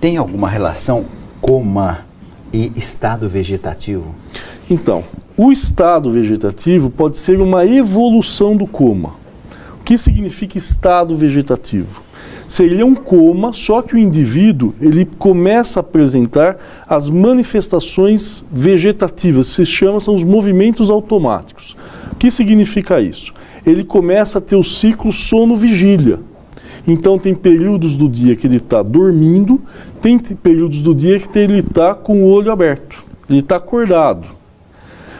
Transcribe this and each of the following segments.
Tem alguma relação coma e estado vegetativo? Então, o estado vegetativo pode ser uma evolução do coma. O que significa estado vegetativo? Seria um coma, só que o indivíduo ele começa a apresentar as manifestações vegetativas, são os movimentos automáticos. O que significa isso? Ele começa a ter o ciclo sono-vigília. Então tem períodos do dia que ele está dormindo, tem períodos do dia que ele está com o olho aberto, ele está acordado.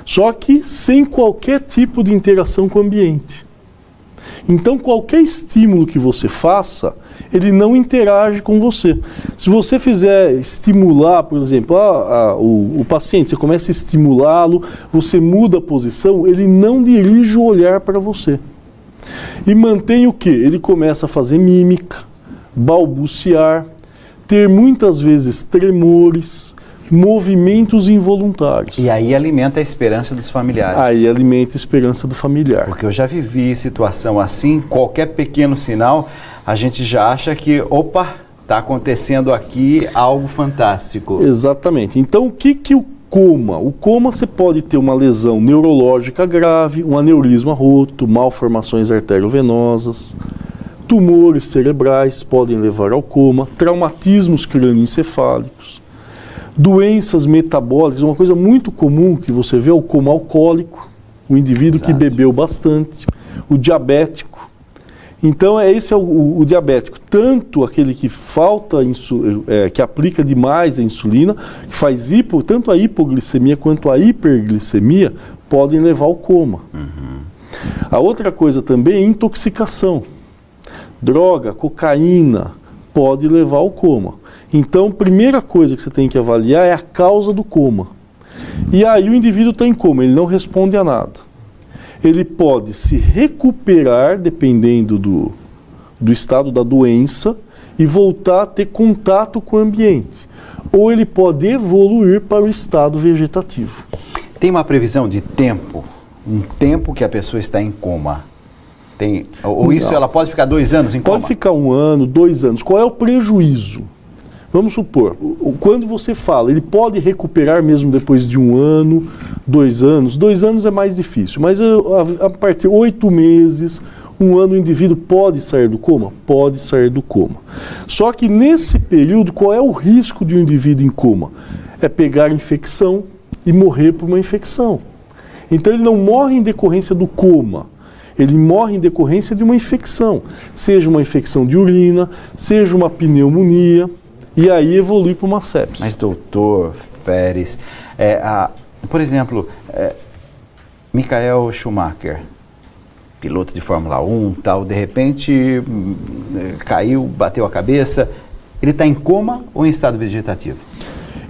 Só que sem qualquer tipo de interação com o ambiente. Então qualquer estímulo que você faça, ele não interage com você. Se você fizer estimular, por exemplo, o paciente, você começa a estimulá-lo, você muda a posição, ele não dirige o olhar para você. E mantém o quê? Ele começa a fazer mímica, balbuciar, ter muitas vezes tremores, movimentos involuntários. E aí alimenta a esperança dos familiares. Aí alimenta a esperança do familiar. Porque eu já vivi situação assim, qualquer pequeno sinal, a gente já acha que, opa, está acontecendo aqui algo fantástico. Exatamente. Então o que o coma? O coma você pode ter uma lesão neurológica grave, um aneurisma roto, malformações arteriovenosas, tumores cerebrais podem levar ao coma, traumatismos crânioencefálicos, doenças metabólicas. Uma coisa muito comum que você vê é o coma alcoólico, o indivíduo que bebeu bastante, o diabético. Então esse é o diabético, tanto aquele que que aplica demais a insulina, que faz tanto a hipoglicemia quanto a hiperglicemia podem levar ao coma. Uhum. A outra coisa também é intoxicação. Droga, cocaína, pode levar ao coma. Então, a primeira coisa que você tem que avaliar é a causa do coma. E aí o indivíduo está em coma, ele não responde a nada. Ele pode se recuperar, dependendo do estado da doença, e voltar a ter contato com o ambiente. Ou ele pode evoluir para o estado vegetativo. Tem uma previsão de tempo? Um tempo que a pessoa está em coma? Ou isso ela pode ficar 2 anos em coma? Pode ficar 1 ano, 2 anos. Qual é o prejuízo? Vamos supor, quando você fala, ele pode recuperar mesmo depois de 1 ano, 2 anos. 2 anos é mais difícil, mas a partir de 8 meses, 1 ano, o indivíduo pode sair do coma? Pode sair do coma. Só que nesse período, qual é o risco de um indivíduo em coma? É pegar infecção e morrer por uma infecção. Então ele não morre em decorrência do coma. Ele morre em decorrência de uma infecção. Seja uma infecção de urina, seja uma pneumonia. E aí evolui para uma sepse. Mas, doutor Feres, por exemplo, Michael Schumacher, piloto de Fórmula 1, tal, de repente caiu, bateu a cabeça, ele está em coma ou em estado vegetativo?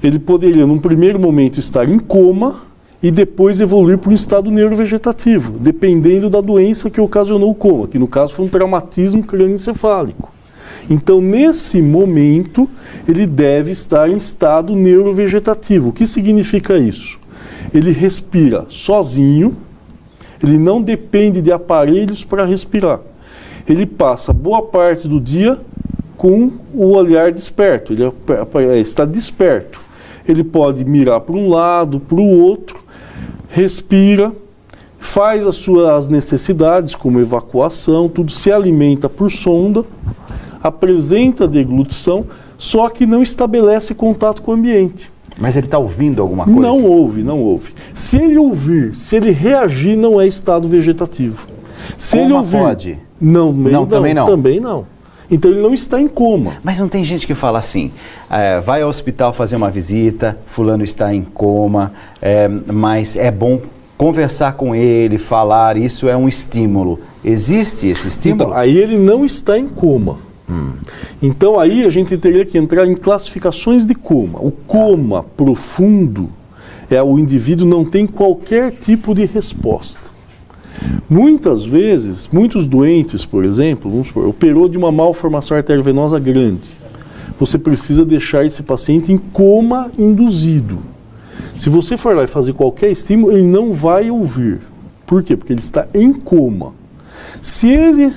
Ele poderia, num primeiro momento, estar em coma e depois evoluir para um estado neurovegetativo, dependendo da doença que ocasionou o coma, que no caso foi um traumatismo crânioencefálico. Então, nesse momento, ele deve estar em estado neurovegetativo. O que significa isso? Ele respira sozinho, ele não depende de aparelhos para respirar. Ele passa boa parte do dia com o olhar desperto, ele está desperto. Ele pode mirar para um lado, para o outro, respira, faz as suas necessidades, como evacuação, tudo, se alimenta por sonda, apresenta deglutição, só que não estabelece contato com o ambiente. Mas ele está ouvindo alguma coisa? Não ouve. Se ele ouvir, se ele reagir, não é estado vegetativo. Se ele ouvir, pode? Também não. Então ele não está em coma. Mas não tem gente que fala assim, vai ao hospital fazer uma visita, fulano está em coma, mas é bom conversar com ele, falar, isso é um estímulo. Existe esse estímulo? Então, aí ele não está em coma. Então aí a gente teria que entrar em classificações de coma. O coma profundo é o indivíduo não tem qualquer tipo de resposta. Muitas vezes, muitos doentes, por exemplo, vamos supor, operou de uma malformação arteriovenosa grande. Você precisa deixar esse paciente em coma induzido. Se você for lá e fazer qualquer estímulo, ele não vai ouvir. Por quê? Porque ele está em coma. Se ele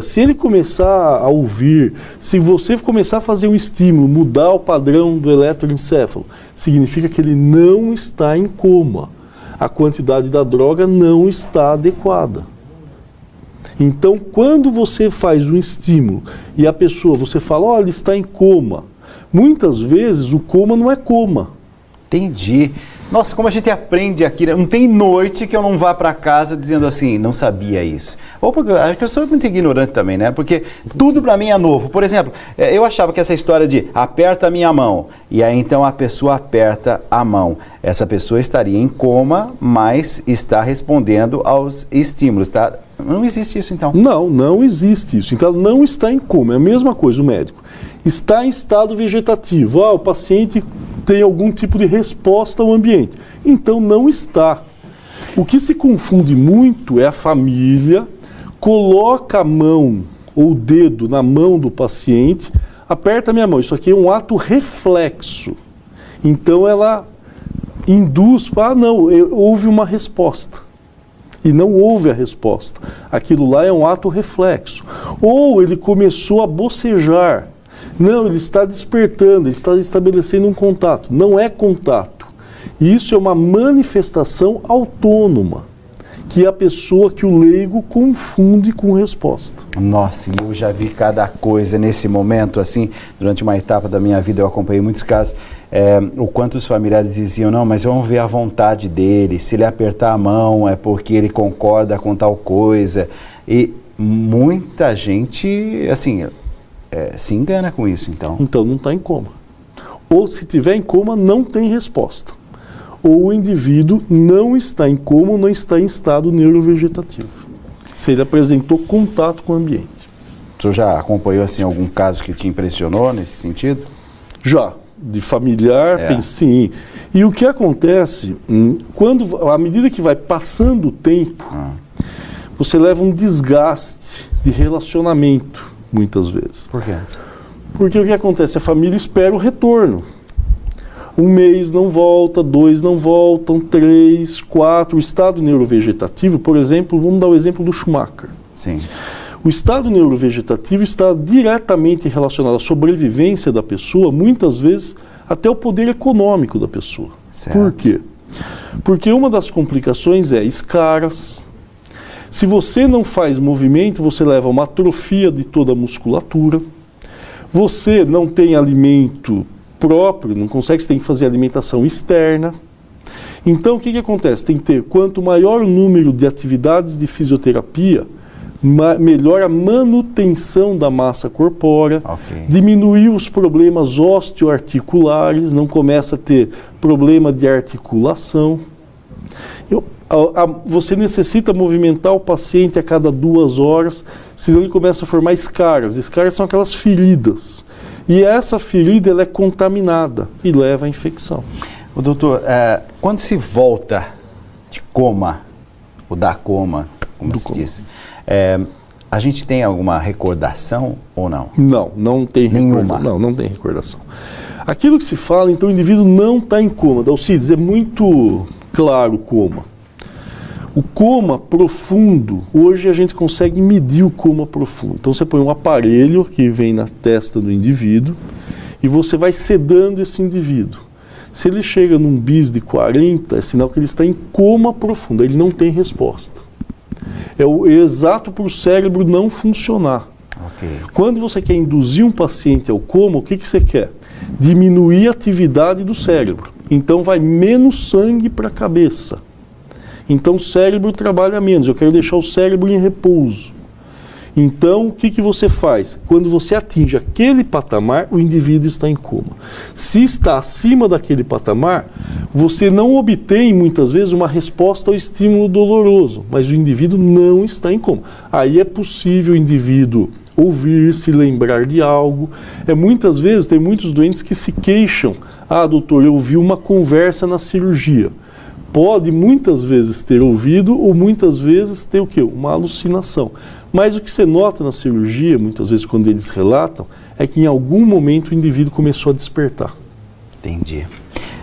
se ele começar a ouvir, se você começar a fazer um estímulo, mudar o padrão do eletroencefalo, significa que ele não está em coma. A quantidade da droga não está adequada. Então, quando você faz um estímulo e a pessoa, você fala, olha, ele está em coma. Muitas vezes o coma não é coma. Entendi. Nossa, como a gente aprende aqui, não tem noite que eu não vá para casa dizendo assim, não sabia isso. Ou porque acho que eu sou muito ignorante também, né? Porque tudo para mim é novo. Por exemplo, eu achava que essa história de aperta a minha mão, e aí então a pessoa aperta a mão. Essa pessoa estaria em coma, mas está respondendo aos estímulos, tá? Não existe isso então? Não, não existe isso. Então não está em coma, é a mesma coisa o médico. Está em estado vegetativo. O paciente tem algum tipo de resposta ao ambiente. Então não está. O que se confunde muito é a família, coloca a mão ou o dedo na mão do paciente, aperta a minha mão. Isso aqui é um ato reflexo. Então ela induz para, não, houve uma resposta. E não houve a resposta. Aquilo lá é um ato reflexo. Ou ele começou a bocejar. Não, ele está despertando, ele está estabelecendo um contato. Não é contato. Isso é uma manifestação autônoma, que é a pessoa, que o leigo confunde com resposta. Nossa, eu já vi cada coisa nesse momento, assim, durante uma etapa da minha vida eu acompanhei muitos casos, o quanto os familiares diziam, não, mas vamos ver a vontade dele, se ele apertar a mão é porque ele concorda com tal coisa, e muita gente, assim, se engana com isso, então. Então não está em coma. Ou se tiver em coma, não tem resposta. Ou o indivíduo não está em coma ou não está em estado neurovegetativo. Se ele apresentou contato com o ambiente. O senhor já acompanhou assim, algum caso que te impressionou nesse sentido? Já. De familiar, sim. E o que acontece, à medida que vai passando o tempo, você leva um desgaste de relacionamento. Muitas vezes. Por quê? Porque o que acontece? A família espera o retorno. 1 mês não volta, 2 não voltam, 3, 4. O estado neurovegetativo, por exemplo, vamos dar o exemplo do Schumacher. Sim. O estado neurovegetativo está diretamente relacionado à sobrevivência da pessoa, muitas vezes até o poder econômico da pessoa. Certo. Por quê? Porque uma das complicações é escaras. Se você não faz movimento, você leva uma atrofia de toda a musculatura. Você não tem alimento próprio, não consegue, você tem que fazer alimentação externa. Então, o que acontece? Tem que ter, quanto maior o número de atividades de fisioterapia, melhor a manutenção da massa corpórea, diminuir os problemas osteoarticulares, não começa a ter problema de articulação. Você necessita movimentar o paciente a cada 2 horas, senão ele começa a formar escaras. Escaras são aquelas feridas. E essa ferida ela é contaminada e leva à infecção. O doutor, quando se volta de coma, ou da coma, como se diz, a gente tem alguma recordação ou não? Não, não tem recordação. Não tem recordação. Aquilo que se fala, então o indivíduo não está em coma. Dalcides, é muito claro o coma. O coma profundo, hoje a gente consegue medir o coma profundo. Então você põe um aparelho que vem na testa do indivíduo e você vai sedando esse indivíduo. Se ele chega num bis de 40, é sinal que ele está em coma profundo, ele não tem resposta. É o exato para o cérebro não funcionar. Quando você quer induzir um paciente ao coma, o que você quer? Diminuir a atividade do cérebro. Então vai menos sangue para a cabeça. Então o cérebro trabalha menos, eu quero deixar o cérebro em repouso. Então o que você faz? Quando você atinge aquele patamar, o indivíduo está em coma. Se está acima daquele patamar, você não obtém muitas vezes uma resposta ao estímulo doloroso, mas o indivíduo não está em coma. Aí é possível o indivíduo ouvir, se lembrar de algo. Muitas vezes tem muitos doentes que se queixam, doutor, eu ouvi uma conversa na cirurgia. Pode muitas vezes ter ouvido ou muitas vezes ter o quê? Uma alucinação. Mas o que você nota na cirurgia, muitas vezes quando eles relatam, é que em algum momento o indivíduo começou a despertar. Entendi.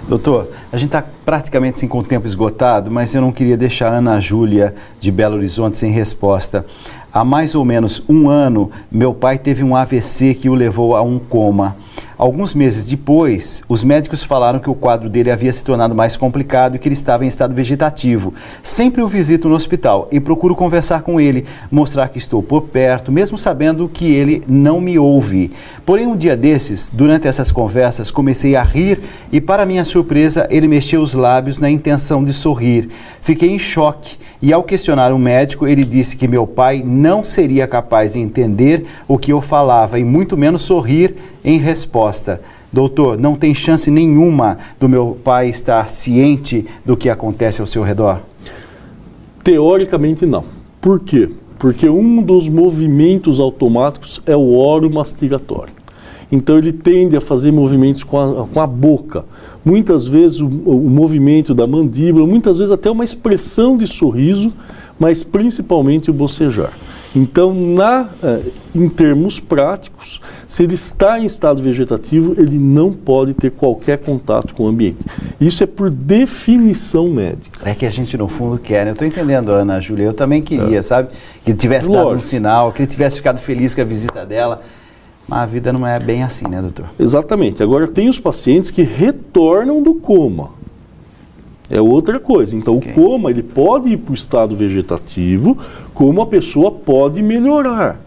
Doutor, a gente está praticamente assim, com o tempo esgotado, mas eu não queria deixar a Ana Júlia de Belo Horizonte sem resposta. há mais ou menos 1 ano, meu pai teve um AVC que o levou a um coma. Alguns meses depois, os médicos falaram que o quadro dele havia se tornado mais complicado e que ele estava em estado vegetativo. Sempre o visito no hospital e procuro conversar com ele, mostrar que estou por perto, mesmo sabendo que ele não me ouve. Porém, um dia desses, durante essas conversas, comecei a rir e, para minha surpresa, ele mexeu os lábios na intenção de sorrir. Fiquei em choque e, ao questionar o médico, ele disse que meu pai não seria capaz de entender o que eu falava e muito menos sorrir em resposta. Doutor, não tem chance nenhuma do meu pai estar ciente do que acontece ao seu redor? Teoricamente não. Por quê? Porque um dos movimentos automáticos é o oromastigatório. Então ele tende a fazer movimentos com a boca. Muitas vezes o movimento da mandíbula, muitas vezes até uma expressão de sorriso, mas principalmente o bocejar. Então, em termos práticos, se ele está em estado vegetativo, ele não pode ter qualquer contato com o ambiente. Isso é por definição médica. É que a gente, no fundo, quer, né? Eu estou entendendo, Ana Júlia, eu também queria, sabe? Que ele tivesse dado um sinal, que ele tivesse ficado feliz com a visita dela. Mas a vida não é bem assim, né, doutor? Exatamente. Agora, tem os pacientes que retornam do coma. É outra coisa. Então, o coma, ele pode ir para o estado vegetativo, como a pessoa pode melhorar.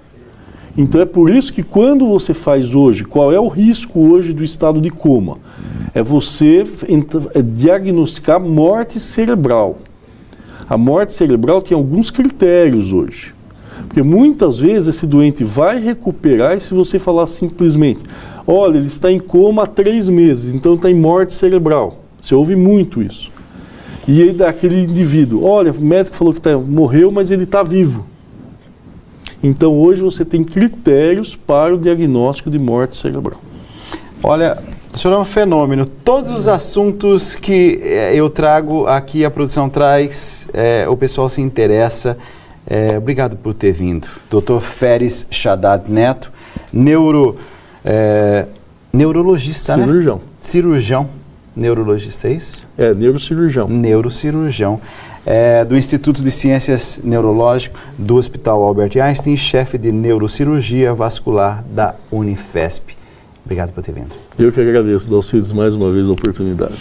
Então, é por isso que quando você faz hoje, qual é o risco hoje do estado de coma? É você diagnosticar morte cerebral. A morte cerebral tem alguns critérios hoje. Porque muitas vezes esse doente vai recuperar e se você falar simplesmente, olha, ele está em coma há 3 meses, então está em morte cerebral. Você ouve muito isso. E aí daquele indivíduo, olha, o médico falou que morreu, mas ele está vivo. Então hoje você tem critérios para o diagnóstico de morte cerebral. Olha, o senhor é um fenômeno. Todos os assuntos que eu trago aqui, a produção traz, o pessoal se interessa. Obrigado por ter vindo. Dr. Feres Shaddad Neto, neurologista, cirurgião. Né? Cirurgião. Neurologista, é isso? Neurocirurgião. Neurocirurgião. Do Instituto de Ciências Neurológicas do Hospital Albert Einstein, chefe de neurocirurgia vascular da Unifesp. Obrigado por ter vindo. Eu que agradeço, Dalcides, mais uma vez a oportunidade.